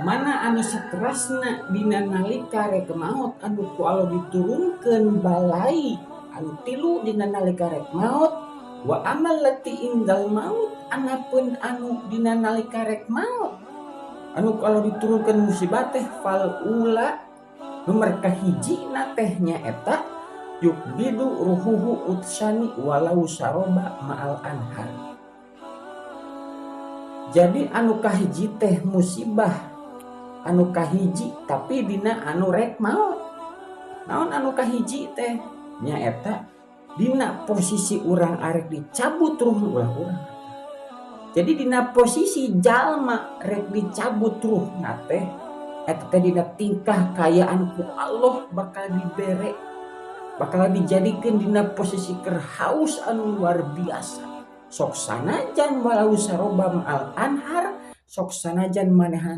mana anu saterasna dina nalika rek maot anu ku Allah diturunkeun balai anu tilu dina nalika rek maot wa amal lati indal maut anapun anu dina nalika rek maot anu ku Allah diturunkeun musibah teh fal ula nomor kahiji na tehnya eta yukbidu ruhuhu utsani walau saroba ma'al anhar. Jadi anu kahiji teh musibah anu kahiji tapi dina anu rek maot. Naon anu kahiji teh nyaeta dina posisi urang arek dicabut ruh ulah urang. Jadi dina posisi jalma rek dicabut ruh teh eta teh dina tingkah kayaan ku Allah bakal dibere bakal dijadikeun dina posisi keur haus anu luar biasa. Sok sanajan walau saroba al anhar sok sanajan manehana